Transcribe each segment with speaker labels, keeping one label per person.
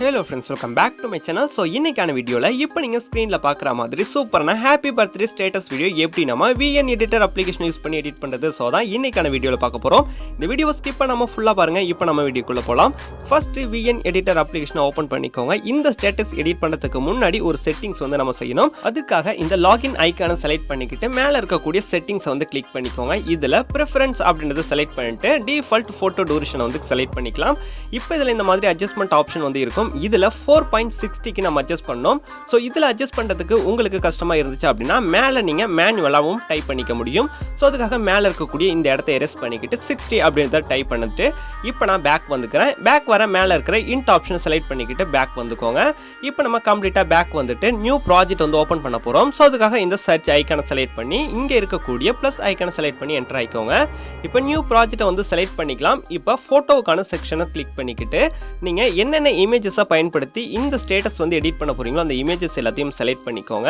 Speaker 1: Hello friends, welcome back to my channel. So இன்னைக்கான வீடியோல இப்போ நீங்க ஸ்கிரீன்ல பார்க்குற மாதிரி சூப்பரான ஹேப்பி பர்த்டே ஸ்டேட்டஸ் வீடியோ எப்படி நம்ம VN எடிட்டர் அப்ளிகேஷன் யூஸ் பண்ணி எடிட் பண்றது சோ தான் இன்னைக்கான வீடியோல பார்க்க போறோம். இந்த வீடியோவை ஸ்கிப் பண்ணாம ஃபுல்லா பாருங்க. இப்போ நம்ம வீடியோக்குள்ள போலாம். ஃபர்ஸ்ட் VN எடிட்டர் அப்ளிகேஷனை ஓபன் பண்ணிக்கோங்க. இந்த ஸ்டேட்டஸ் எடிட் பண்றதுக்கு முன்னாடி ஒரு செட்டிங்ஸ் வந்து நம்ம செய்யணும். அதுக்காக இந்த லாகின் ஐகானை செலக்ட் பண்ணிக்கிட்டு மேல இருக்கக்கூடிய செட்டிங்ஸ் வந்து கிளிக் பண்ணிக்கோங்க. இதுல preference அப்படிங்கறத செலக்ட் பண்ணிட்டு டிஃபால்ட் போட்டோ டியூரேஷன் வந்து செலக்ட் பண்ணிக்கலாம். இப்போ இதுல இந்த மாதிரி அட்ஜஸ்ட்மென்ட் ஆப்ஷன் வந்து இருக்கும். இதுல 4.60 க்கு நம்ம அட்ஜஸ்ட் பண்ணோம். சோ இதுல அட்ஜஸ்ட் பண்றதுக்கு உங்களுக்கு கஷ்டமா இருந்துச்சு அப்படினா மேல நீங்க மேனுவலாவும் டைப் பண்ணிக்க முடியும். சோ அதுக்காக மேல இருக்கக்கூடிய இந்த இடத்தை எரேஸ் பண்ணிக்கிட்டு 60 அப்படிங்கறத டைப் பண்ணிட்டு இப்போ நான் பேக் வந்துக்கறேன். பேக் வர மேல இருக்கிற இன்ட் ஆப்ஷனை செலக்ட் பண்ணிக்கிட்டு பேக் வந்துக்கோங்க. இப்போ நம்ம கம்ப்ளீட்டா பேக் வந்துட்டு நியூ ப்ராஜெக்ட் வந்து ஓபன் பண்ண போறோம். சோ அதுக்காக இந்த சர்ச் ஐகானை செலக்ட் பண்ணி இங்க இருக்கக்கூடிய பிளஸ் ஐகானை செலக்ட் பண்ணி என்டர் ஆயிக்கோங்க. இப்போ நியூ ப்ராஜெக்ட்டை வந்து செலக்ட் பண்ணிக்கலாம். இப்போ போட்டோக்கான செக்ஷனை கிளிக் பண்ணிக்கிட்டு நீங்க என்னென்ன இமேजेस பயன்படுத்தி இந்த ஸ்டேட்டஸ் வந்து எடிட் பண்ண போறீங்களோ அந்த இமேजेस எல்லாத்தையும் செலக்ட் பண்ணிக்கோங்க.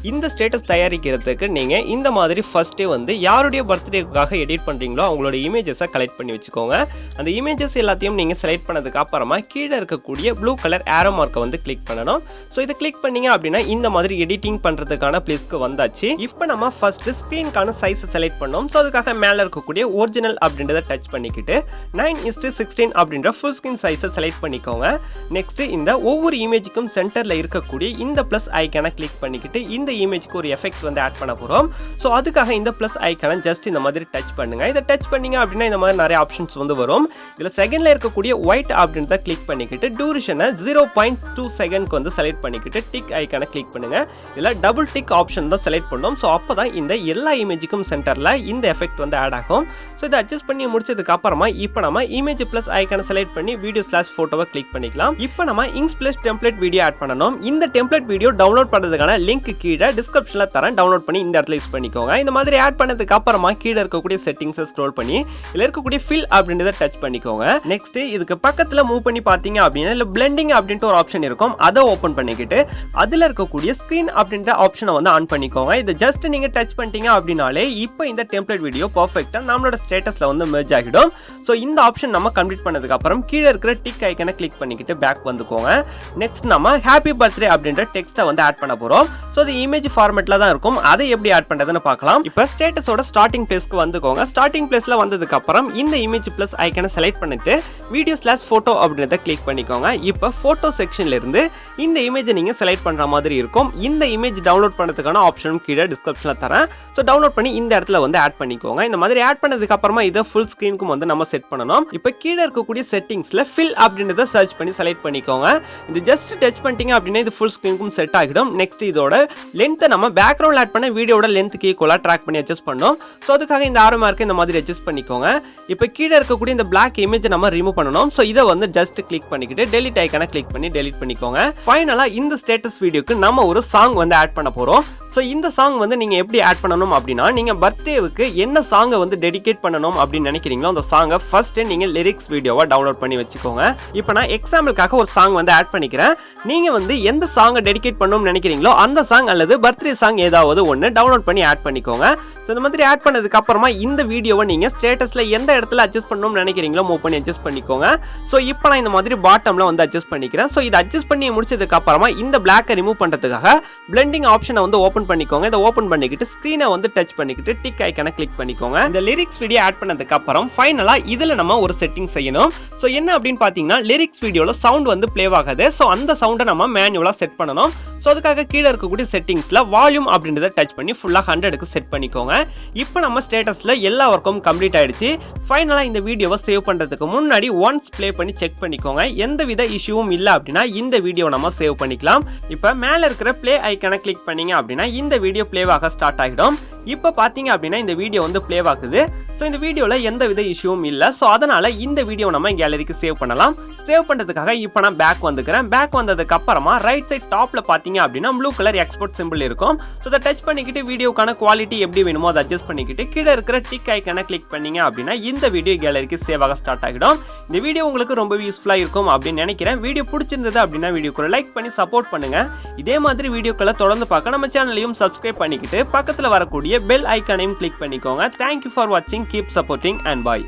Speaker 1: இந்த ஸ்டேட்டஸ் தயாரிக்கிறதுக்கு நீங்க இந்த மாதிரி ஃபர்ஸ்டே வந்து யாருடைய பர்த்டேக்காக எடிட் பண்றீங்களோ அவங்களோட இமேजेस கலெக்ட் பண்ணி வச்சுக்கோங்க. அந்த இமேजेस எல்லாத்தையும் நீங்க செலக்ட் பண்ணதுக்கு அப்புறமா கீழ இருக்கக்கூடிய ப்ளூ கலர் ஆரோ மார்க்கை வந்து கிளிக் பண்ணனும். சோ இத கிளிக் பண்ணீங்க அப்படினா இந்த மாதிரி எடிட்டிங் பண்றதுக்கான பிளேஸ்க்கு வந்தாச்சு. இப்போ நம்ம ஃபர்ஸ்ட் ஸ்கிரீன்கான சைஸ் செலக்ட் பண்ணோம். சோ அதுக்காக மேல இருக்கக்கூடிய ஒரிஜினல் அப்படின்றத டச் பண்ணிக்கிட்டு 9:16 அப்படிங்கற ஃபுல் ஸ்கிரீன் சைஸை செலக்ட் பண்ணிக்கோங்க. நெக்ஸ்ட் இந்த ஒவ்வொரு இமேஜுக்கும் சென்டர்ல இருக்கக்கூடிய இந்த பிளஸ் ஐகானை கிளிக் பண்ணிக்கிட்டு இந்த இமேஜ்க்கு ஒரு எஃபெக்ட் வந்து ஆட் பண்ண போறோம். சோ அதுக்காக இந்த பிளஸ் ஐகானை ஜஸ்ட் இந்த மாதிரி டச் பண்ணுங்க. இத டச் பண்ணீங்க அப்படினா இந்த மாதிரி நிறைய ஆப்ஷன்ஸ் வந்து வரும். இதுல செகண்ட்ல இருக்கக்கூடிய ஒயிட் அப்படின்றத கிளிக் பண்ணிக்கிட்டு டியூரேஷனை 0.2 செகண்ட்க்கு வந்து செலக்ட் பண்ணிக்கிட்டு டிக் ஐகானை கிளிக் பண்ணுங்க. இதுல டபுள் டிக் ஆப்ஷன் தான் செலக்ட் பண்ணோம். சோ அப்பதான் இந்த எல்லா இமேஜுக்கும் சென்டர்ல இந்த எஃபெக்ட் வந்து ஆட் ஆகும். சோ இத அட்ஜஸ்ட் பண்ணி முடிச்சதுக்கு அப்புறமா இப்போ நம்ம இமேஜ் பிளஸ் ஐகானை செலக்ட் பண்ணி வீடியோ/போட்டோவை கிளிக் பண்ணிக்கலாம். இப்போ நம்ம ink split template video add பண்ணனும். இந்த டெம்ப்ளேட் வீடியோ டவுன்லோட் பண்றதுக்கான லிங்க் கீழ டிஸ்கிரிப்ஷன்ல தரேன். டவுன்லோட் பண்ணி இந்த இடத்துல யூஸ் பண்ணிக்கோங்க. இந்த மாதிரி ஆட் பண்ணதுக்கு அப்புறமா கீழ இருக்கக்கூடிய செட்டிங்ஸ் ஸ்க்ரோல் பண்ணி இதுல இருக்கக்கூடிய ஃபில் அப்படின்றத டச் பண்ணிக்கோங்க. நெக்ஸ்ட் இதுக்கு பக்கத்துல மூவ் பண்ணி பாத்தீங்க அப்படினா இல்ல பிளெண்டிங் அப்படின்ற ஒரு ஆப்ஷன் இருக்கும். அதை ஓபன் பண்ணிக்கிட்டு அதுல இருக்கக்கூடிய ஸ்கிரீன் அப்படின்ற ஆப்ஷனை வந்து ஆன் பண்ணிக்கோங்க. இத ஜஸ்ட் நீங்க டச் பண்ணிட்டீங்க அப்படினாலே இப்போ இந்த டெம்ப்ளேட் வீடியோ பெர்ஃபெக்ட்டா நம்மளோட ஸ்டேட்டஸ்ல வந்து மெர்ஜ் ஆகிடும். சோ இந்த ஆப்ஷன் நம்ம கம்ப்ளீட் பண்ணதுக்கு அப்புறம் கீழ இருக்கிற டிக் ஐகானை கிளிக் பண்ணிக்கிட்டு பேக் வந்துக்கோங்க. நெக்ஸ்ட் நம்ம ஹேப்பி பர்த்டே அப்படின்ற டெக்ஸ்ட்டை வந்து ஆட் பண்ண போறோம். சோ இது இமேஜ் ஃபார்மட்ல தான் இருக்கும். அதை எப்படி ஆட் பண்றதுன்னு பார்க்கலாம். இப்போ ஸ்டேட்டஸோட ஸ்டார்டிங் பிளேஸ்க்கு வந்துக்கோங்க. ஸ்டார்டிங் பிளேஸ்ல வந்ததுக்கு அப்புறம் இந்த இமேஜ் பிளஸ் ஐகானை செலக்ட் பண்ணிட்டு வீடியோ/போட்டோ அப்படின்றத கிளிக் பண்ணிக்கோங்க. இப்போ போட்டோ செக்ஷன்ல இருந்து இந்த இமேஜை நீங்க செலக்ட் பண்ற மாதிரி இருக்கும். இந்த இமேஜ் டவுன்லோட் பண்றதுக்கான ஆப்ஷனும் கீழ டிஸ்கிரிப்ஷன்ல தரேன். சோ டவுன்லோட் பண்ணி இந்த இடத்துல வந்து ஆட் பண்ணிக்கோங்க. இந்த மாதிரி ஆட் பண்ணதுக்கு அப்புறமா இத ஃபுல் ஸ்கிரீனுக்கு வந்து நம்ம செட் பண்ணனும். இப்போ கீழ இருக்கக்கூடிய செட்டிங்ஸ்ல fill அப்படின்றத சர்ச் பண்ணி செலக்ட் பண்ணிக்கோங்க. இது ஜஸ்ட் டச் பண்ணிட்டீங்க அப்படினா இது ஃபுல் ஸ்கிரீனுக்கும் செட் ஆகிடும். நெக்ஸ்ட் இதோட லெந்த் நம்ம பேக்ரவுண்ட் ஆட் பண்ண வீடியோட லெந்த்க்கு ஈக்குவலா ட்ராக் பண்ணி அட்ஜஸ்ட் பண்ணனும். சோ அதுக்காக இந்த ஆரோ மார்க்கை இந்த மாதிரி அட்ஜஸ்ட் பண்ணிக்கோங்க. இப்போ கீழ இருக்கக்கூடிய இந்த Black இமேஜை நம்ம ரிமூவ் பண்ணனும். சோ இத வந்து ஜஸ்ட் கிளிக் பண்ணிக்கிட்டு delete ஐகானை கிளிக் பண்ணி delete பண்ணிக்கோங்க. ஃபைனலா இந்த ஸ்டேட்டஸ் வீடியோக்கு நம்ம ஒரு சாங் வந்து ஆட் பண்ண போறோம். சோ இந்த சாங் வந்து நீங்க எப்படி ஆட் பண்ணனும் அப்படினா நீங்க பர்த்டேவுக்கு என்ன சாங்கை வந்து டெடிகேட் பண்ணனும் அப்படி நினைக்கிறீங்களோ அந்த சாங்கை ஃபர்ஸ்ட் நீங்க லிரிக்ஸ் வீடியோவா டவுன்லோட் பண்ணி வச்சுக்கோங்க. இப்போ நான் எக்ஸாம்பிளுக்காக ஒரு சாங் வந்து ஆட் பண்ணிக்கிறேன். நீங்க வந்து எந்த சாங்கை டெடிகேட் பண்ணனும் நினைக்கிறீங்களோ அந்த சாங் அல்லது பர்த்டே சாங் ஏதாவது ஒன்னு டவுன்லோட் பண்ணி ஆட் பண்ணிக்கோங்க. சோ இந்த மாதிரி ஆட் பண்ணதுக்கு அப்புறமா இந்த வீடியோவை நீங்க ஸ்டேட்டஸ்ல எந்த இடத்துல அட்ஜஸ்ட் பண்ணனும் நினைக்கிறீங்களோ மூவ் பண்ணி அட்ஜஸ்ட் பண்ணிக்கோங்க. சோ இப்போ நான் இந்த மாதிரி பாட்டம்ல வந்து அட்ஜஸ்ட் பண்ணிக்கிறேன். சோ இத அட்ஜஸ்ட் பண்ணி முடிச்சதுக்கு அப்புறமா இந்த Black-ஐ ரிமூவ் பண்றதுக்காக பிளெண்டிங் ஆப்ஷனை வந்து ஓபன் பண்ணிக்கோங்க. இத ஓபன் பண்ணிக்கிட்டு ஸ்கிரீனை வந்து டச் பண்ணிக்கிட்டு டிக் ஐகானை கிளிக் பண்ணிக்கோங்க. இந்த லிரிக்ஸ் வீடியோ ஆட் பண்ணதுக்கு அப்புறம் ஃபைனலா இதுல நம்ம ஒரு செட்டிங் செய்யணும். சோ என்ன அப்படினு பாத்தீங்கன்னா லிரிக்ஸ் வீடியோல சவுண்ட் வந்து ப்ளே ஆகாது. சோ அந்த சவுண்டை நம்ம மேனுவலா செட் பண்ணனும். சோ அதுக்காக கீழ இருக்கக்கூடிய செட்டிங்ஸ்ல வால்யூம் அப்படின்றத டச் பண்ணி ஃபுல்லா 100க்கு செட் பண்ணிக்கோங்க. இப்போ நம்ம ஸ்டேட்டஸ்ல எல்லா வர்க்கும் கம்ப்ளீட் ஆயிடுச்சு. ஃபைனலா இந்த வீடியோவை சேவ் பண்றதுக்கு முன்னாடி ஒன்ஸ் ப்ளே பண்ணி செக் பண்ணிக்கோங்க. எந்தவித இஷ்யூவும் இல்ல அப்படினா இந்த வீடியோ நம்ம சேவ் பண்ணிக்கலாம். இப்போ மேல இருக்கிற ப்ளே ஐகானை கிளிக் பண்ணீங்க அப்படினா இந்த வீடியோ ப்ளே ஆக ஸ்டார்ட் ஆகிடும். இப்போ பாத்தீங்க அப்படினா இந்த வீடியோ வந்து ப்ளே ஆகுது. சோ இந்த வீடியோல எந்தவித இஷ்யூவும் இல்ல. சோ அதனால இந்த வீடியோ நம்ம கேலரிக்கு சேவ் பண்ணலாம். சேவ் பண்றதுக்காக இப்போ நான் பேக் வந்துக்கறேன். பேக் வந்ததுக்கு அப்புறமா ரைட் சைடு டாப்ல பாத்தீங்க அப்படினா ப்ளூ கலர் எக்ஸ்போர்ட் சிம்பிள் இருக்கும். சோ அத டச் பண்ணிக்கிட்டு வீடியோக்கான குவாலிட்டி எப்படி வேணுமோ அதை அட்ஜஸ்ட் பண்ணிக்கிட்டு கீழ இருக்கிற டிக் ஐகானை கிளிக் பண்ணீங்க அப்படினா இந்த வீடியோ கேலரிக்கு சேவ் ஆக ஸ்டார்ட் ஆகிடும். இந்த வீடியோ உங்களுக்கு ரொம்ப யூஸ்ஃபுல்லா இருக்கும் அப்படின்னு நினைக்கிறேன். வீடியோ பிடிச்சிருந்தது அப்படின்னா வீடியோக்கு லைக் பண்ணி சப்போர்ட் பண்ணுங்க. இதே மாதிரி வீடியோக்களை தொடர்ந்து பார்க்க நம்ம சேனலையும் சப்ஸ்கிரைப் பண்ணிக்கிட்டு பக்கத்துல வரக்கூடிய பெல் ஐகானையும் கிளிக் பண்ணிக்கோங்க. Thank you for watching. Keep supporting and bye.